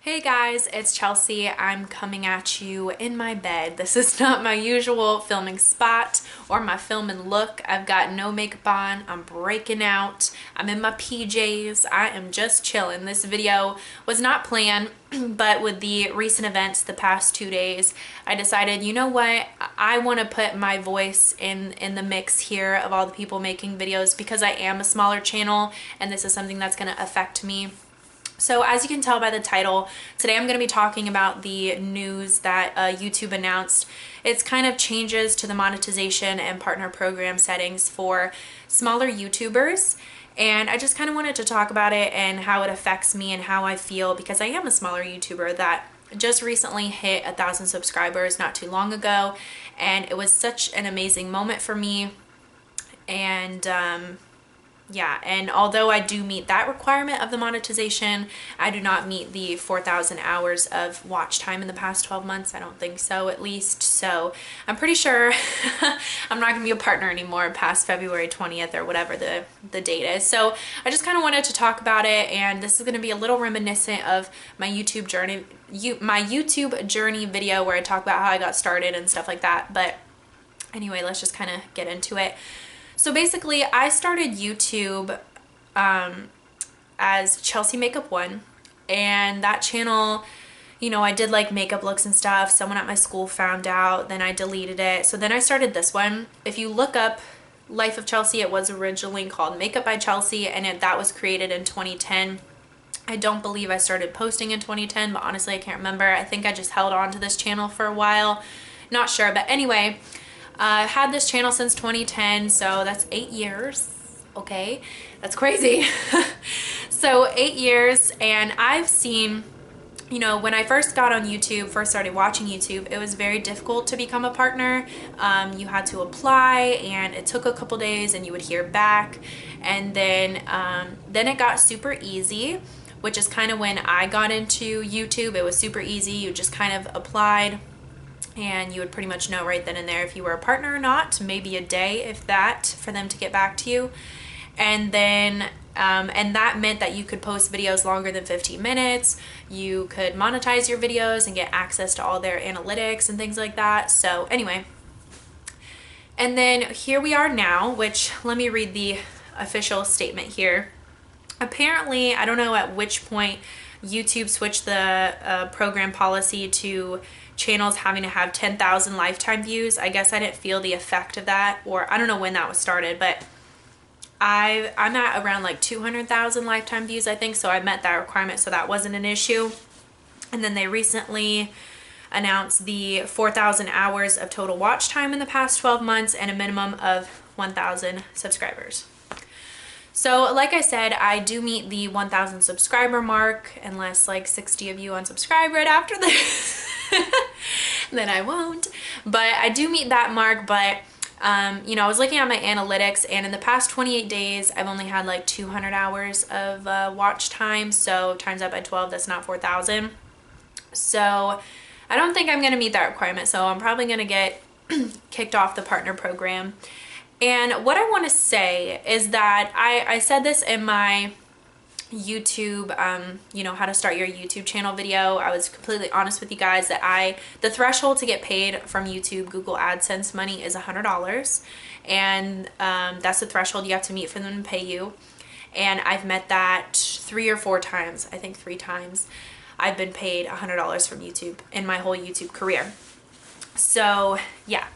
Hey guys, it's Chelsea. I'm coming at you in my bed. This is not my usual filming spot or my filming look. I've got no makeup on. I'm breaking out. I'm in my PJs. I am just chilling. This video was not planned, but with the recent events the past 2 days, I decided, you know what? I want to put my voice in the mix here of all the people making videos because I am a smaller channel and this is something that's going to affect me. So as you can tell by the title, today I'm going to be talking about the news that YouTube announced. It's kind of changes to the monetization and partner program settings for smaller YouTubers. And I just kind of wanted to talk about it and how it affects me and how I feel because I am a smaller YouTuber that just recently hit 1,000 subscribers not too long ago. And it was such an amazing moment for me. And yeah, and although I do meet that requirement of the monetization, I do not meet the 4,000 hours of watch time in the past 12 months. I don't think so, at least. So I'm pretty sure I'm not gonna be a partner anymore past February 20th or whatever the date is. So I just kind of wanted to talk about it, and this is gonna be a little reminiscent of my YouTube journey video where I talk about how I got started and stuff like that. But anyway, let's just kind of get into it. So basically, I started YouTube as Chelsey Makeup 1, and that channel, you know, I did like makeup looks and stuff. Someone at my school found out, then I deleted it. So then I started this one. If you look up Life of Chelsey, it was originally called Makeup by Chelsey, and that was created in 2010. I don't believe I started posting in 2010, but honestly, I can't remember. I think I just held on to this channel for a while. Not sure, but anyway, I've had this channel since 2010, so that's 8 years. Okay, that's crazy. So 8 years, and I've seen, you know, when I first got on YouTube, first started watching YouTube, it was very difficult to become a partner. You had to apply, and it took a couple days, and you would hear back, and then it got super easy, which is kind of when I got into YouTube. It was super easy. You just kind of applied, and you would pretty much know right then and there if you were a partner or not, maybe a day, if that, for them to get back to you. And then and that meant that you could post videos longer than 15 minutes. You could monetize your videos and get access to all their analytics and things like that. So anyway, and then here we are now, which, let me read the official statement here. Apparently, I don't know at which point YouTube switched the program policy to channels having to have 10,000 lifetime views. I guess I didn't feel the effect of that, or I don't know when that was started, but I'm at around like 200,000 lifetime views, I think, so I met that requirement, so that wasn't an issue. And then they recently announced the 4,000 hours of total watch time in the past 12 months and a minimum of 1,000 subscribers. So like I said, I do meet the 1,000 subscriber mark, unless like 60 of you unsubscribe right after this. Then I won't. But I do meet that mark, but you know, I was looking at my analytics, and in the past 28 days, I've only had like 200 hours of watch time. So times that by 12, that's not 4,000. So I don't think I'm going to meet that requirement. So I'm probably going to get kicked off the partner program. And what I want to say is that I said this in my YouTube, you know, how to start your YouTube channel video. I was completely honest with you guys that the threshold to get paid from YouTube Google AdSense money is $100. And that's the threshold you have to meet for them to pay you. And I've met that 3 or 4 times, I think 3 times. I've been paid $100 from YouTube in my whole YouTube career. So yeah.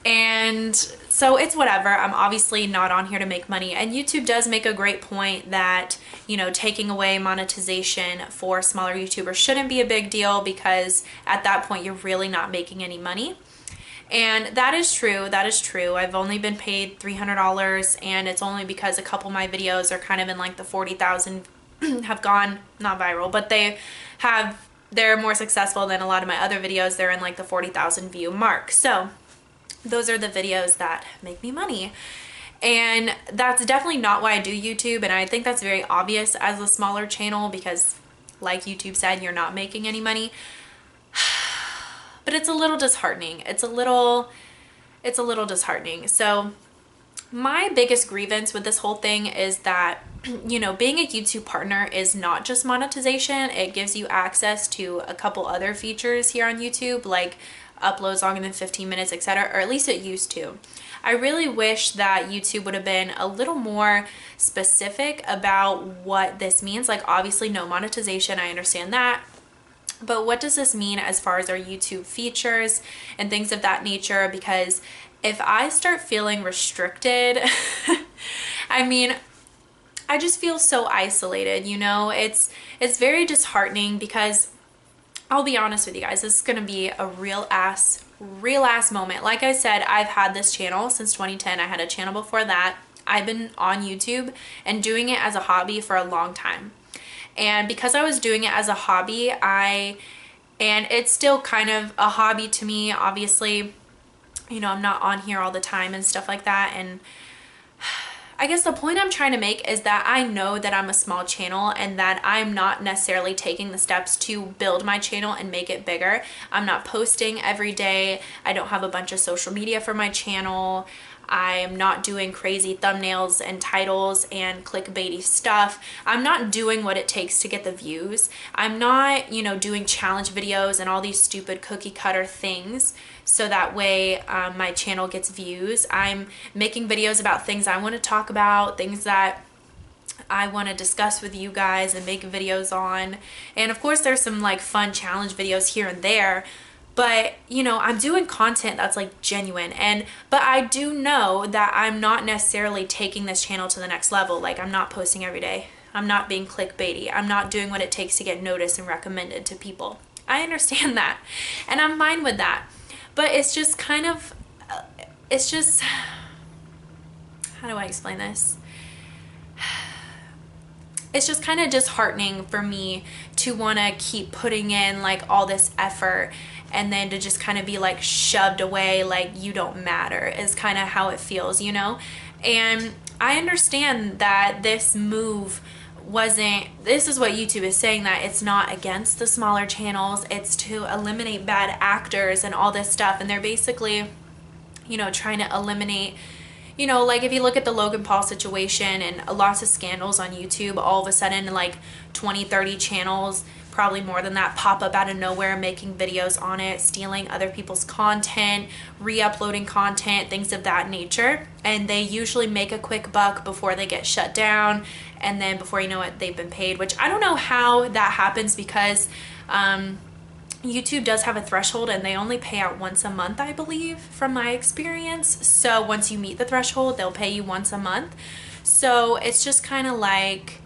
And so it's whatever. I'm obviously not on here to make money. And YouTube does make a great point that, you know, taking away monetization for smaller YouTubers shouldn't be a big deal because at that point you're really not making any money. And that is true. That is true. I've only been paid $300, and it's only because a couple of my videos are kind of in like the 40,000 have gone, not viral, but they're more successful than a lot of my other videos. They're in like the 40,000 view mark. So those are the videos that make me money. And that's definitely not why I do YouTube. And I think that's very obvious as a smaller channel because, like YouTube said, you're not making any money. But it's a little disheartening. It's a little disheartening. So My biggest grievance with this whole thing is that, you know, being a YouTube partner is not just monetization. It gives you access to a couple other features here on YouTube, like uploads longer than 15 minutes, etc., or at least it used to. I really wish that YouTube would have been a little more specific about what this means. Like, obviously, no monetization, I understand that. But what does this mean as far as our YouTube features and things of that nature? Because if I start feeling restricted, I mean, I just feel so isolated, you know? It's very disheartening because I'll be honest with you guys, this is gonna be a real ass moment. Like I said, I've had this channel since 2010. I had a channel before that. I've been on YouTube and doing it as a hobby for a long time. And because I was doing it as a hobby, and it's still kind of a hobby to me, obviously, you know, I'm not on here all the time and stuff like that. And I guess the point I'm trying to make is that I know that I'm a small channel and that I'm not necessarily taking the steps to build my channel and make it bigger. I'm not posting every day. I don't have a bunch of social media for my channel. I'm not doing crazy thumbnails and titles and clickbaity stuff. I'm not doing what it takes to get the views. I'm not, you know, doing challenge videos and all these stupid cookie cutter things so that way my channel gets views. I'm making videos about things I want to talk about, things that I want to discuss with you guys and make videos on. And of course there's some like fun challenge videos here and there. But, you know, I'm doing content that's like genuine. But I do know that I'm not necessarily taking this channel to the next level. Like, I'm not posting every day. I'm not being clickbaity. I'm not doing what it takes to get noticed and recommended to people. I understand that. And I'm fine with that. But it's just kind of, it's just, how do I explain this? It's just kind of disheartening for me to want to keep putting in like all this effort and then to just kind of be like shoved away, like you don't matter, is kind of how it feels, you know? And I understand that this move this is what YouTube is saying, that it's not against the smaller channels, it's to eliminate bad actors and all this stuff. And they're basically, you know, trying to eliminate, you know, like if you look at the Logan Paul situation and lots of scandals on YouTube, all of a sudden like 20, 30 channels, probably more than that, pop up out of nowhere making videos on it, stealing other people's content, re-uploading content, things of that nature. And they usually make a quick buck before they get shut down. And then before you know it, they've been paid, which I don't know how that happens because YouTube does have a threshold and they only pay out once a month, I believe, from my experience. So once you meet the threshold, they'll pay you once a month. So it's just kind of like,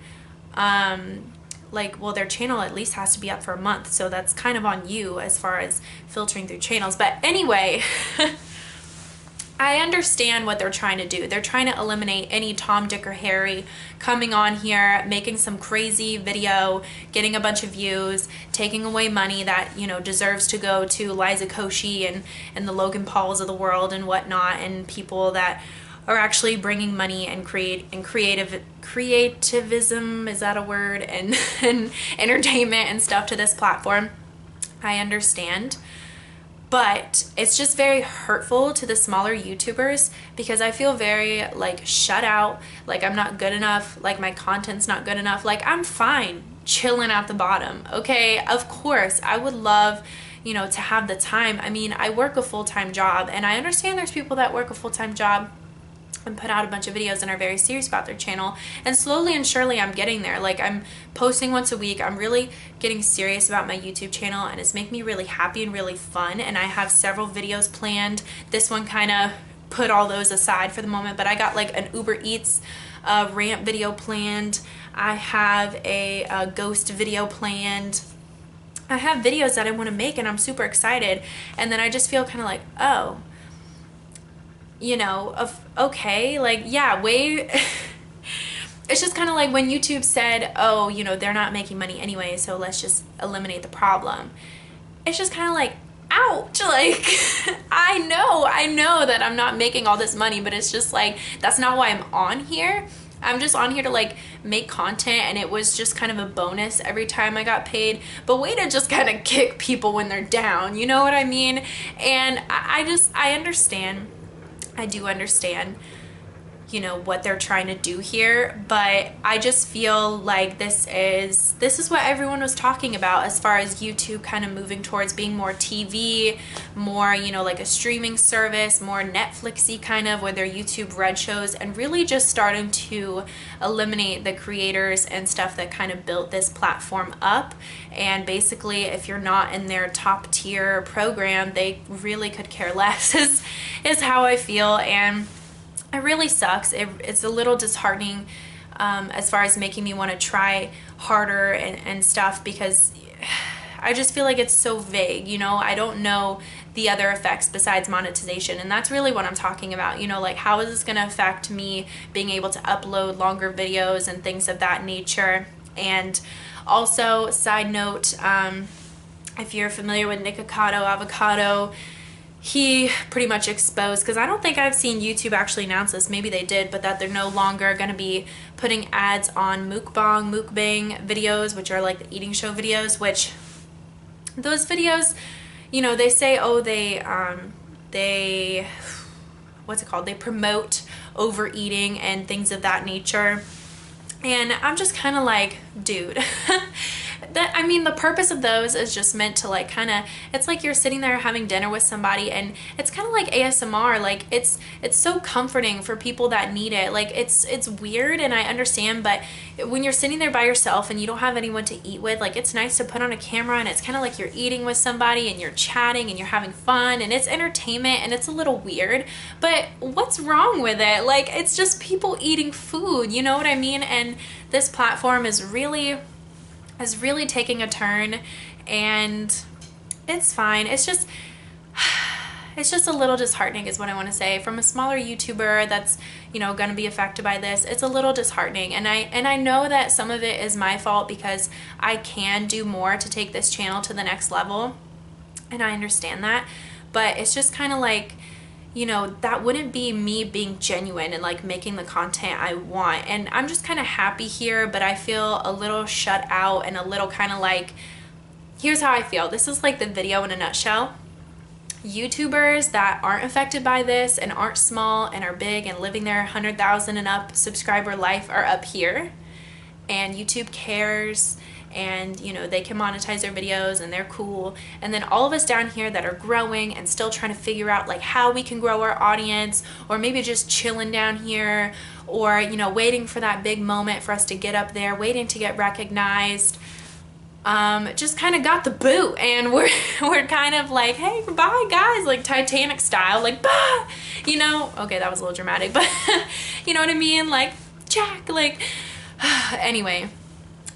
well, their channel at least has to be up for a month. So that's kind of on you as far as filtering through channels. But anyway, I understand what they're trying to do. They're trying to eliminate any Tom, Dick, or Harry coming on here, making some crazy video, getting a bunch of views, taking away money that, you know, deserves to go to Liza Koshy and the Logan Pauls of the world and whatnot, and people that are actually bringing money and creativism, is that a word, and entertainment and stuff to this platform. I understand. But it's just very hurtful to the smaller YouTubers because I feel very like shut out, like I'm not good enough, like my content's not good enough. Like, I'm fine chilling at the bottom, okay? Of course, I would love, you know, to have the time. I mean, I work a full-time job, and I understand there's people that work a full-time job and put out a bunch of videos and are very serious about their channel, and slowly and surely I'm getting there. Like, I'm posting once a week. I'm really getting serious about my YouTube channel, and it's making me really happy and really fun, and I have several videos planned. This one kind of put all those aside for the moment, but I got like an Uber Eats rant video planned. I have a ghost video planned. I have videos that I want to make, and I'm super excited. And then I just feel kind of like, oh, you know, okay, like, yeah, wait. It's just kind of like when YouTube said, oh, you know, they're not making money anyway, so let's just eliminate the problem. It's just kind of like, ouch, like, I know that I'm not making all this money, but it's just like, that's not why I'm on here. I'm just on here to like make content, and it was just kind of a bonus every time I got paid. But way to just kind of kick people when they're down, you know what I mean? And I understand. I do understand. you know, what they're trying to do here, but I just feel like this is what everyone was talking about as far as YouTube kind of moving towards being more TV, more, you know, like a streaming service, more Netflixy kind of, where they're YouTube Red shows, and really just starting to eliminate the creators and stuff that kind of built this platform up. And basically, if you're not in their top tier program, they really could care less is how I feel. And it really sucks. It's a little disheartening as far as making me want to try harder and stuff, because I just feel like it's so vague, you know. I don't know the other effects besides monetization, and that's really what I'm talking about, you know, like how is this going to affect me being able to upload longer videos and things of that nature. And also, side note, if you're familiar with Nikocado Avocado, he pretty much exposed, because I don't think I've seen YouTube actually announce this, maybe they did, but that they're no longer going to be putting ads on mukbang videos, which are like the eating show videos, which those videos, you know, they say, oh, they what's it called? They promote overeating and things of that nature. And I'm just kind of like, dude, that, I mean, the purpose of those is just meant to like kind of, it's like you're sitting there having dinner with somebody, and it's kind of like ASMR. Like it's so comforting for people that need it. Like it's weird, and I understand, but when you're sitting there by yourself and you don't have anyone to eat with, like it's nice to put on a camera, and it's kind of like you're eating with somebody and you're chatting and you're having fun, and it's entertainment, and it's a little weird, but what's wrong with it? Like, it's just people eating food, you know what I mean? And this platform is really taking a turn, and it's fine. It's just a little disheartening is what I want to say. From a smaller YouTuber that's, you know, going to be affected by this, it's a little disheartening. And I know that some of it is my fault, because I can do more to take this channel to the next level, and I understand that, but it's just kind of like, you know, that wouldn't be me being genuine and like making the content I want. And I'm just kind of happy here, but I feel a little shut out and a little kind of like, here's how I feel. This is like the video in a nutshell. YouTubers that aren't affected by this and aren't small and are big and living their 100,000 and up subscriber life are up here, and YouTube cares, and you know, they can monetize their videos and they're cool. And then all of us down here that are growing and still trying to figure out like how we can grow our audience, or maybe just chilling down here, or you know, waiting for that big moment for us to get up there, waiting to get recognized, just kind of got the boot, and we're kind of like, hey, bye guys, like Titanic style, like bye, you know. Okay, that was a little dramatic, but you know what I mean, like Jack, like anyway,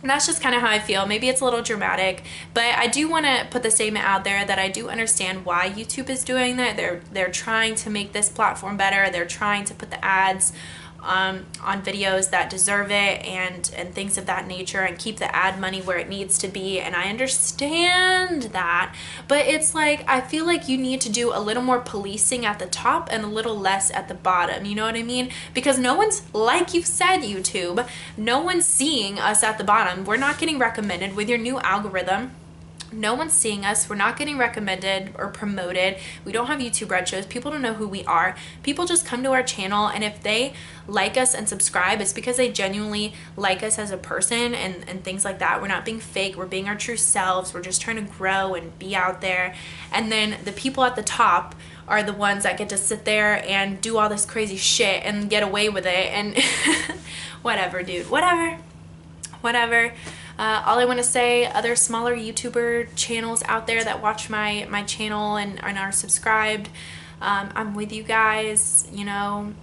that's just kind of how I feel. Maybe it's a little dramatic, but I do want to put the statement out there that I do understand why YouTube is doing that. They're trying to make this platform better. They're trying to put the ads on videos that deserve it, and things of that nature, and keep the ad money where it needs to be. And I understand that, but it's like, I feel like you need to do a little more policing at the top and a little less at the bottom, you know what I mean? Because no one's, like you said, YouTube, no one's seeing us at the bottom. We're not getting recommended with your new algorithm. No one's seeing us. We're not getting recommended or promoted. We don't have YouTube Red shows. People don't know who we are. People just come to our channel, and if they like us and subscribe, it's because they genuinely like us as a person and things like that. We're not being fake. We're being our true selves. We're just trying to grow and be out there. And then the people at the top are the ones that get to sit there and do all this crazy shit and get away with it. And whatever, dude. Whatever. All I want to say, other smaller YouTuber channels out there that watch my channel and are subscribed, I'm with you guys, you know,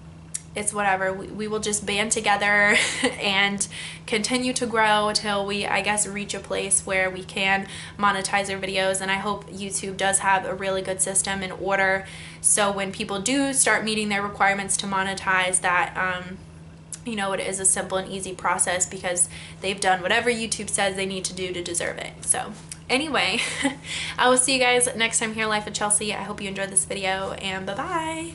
it's whatever. We will just band together and continue to grow till we, I guess, reach a place where we can monetize our videos. And I hope YouTube does have a really good system in order, so when people do start meeting their requirements to monetize, that you know, it is a simple and easy process, because they've done whatever YouTube says they need to do to deserve it. So anyway, I will see you guys next time here, Life of Chelsey. I hope you enjoyed this video, and bye-bye.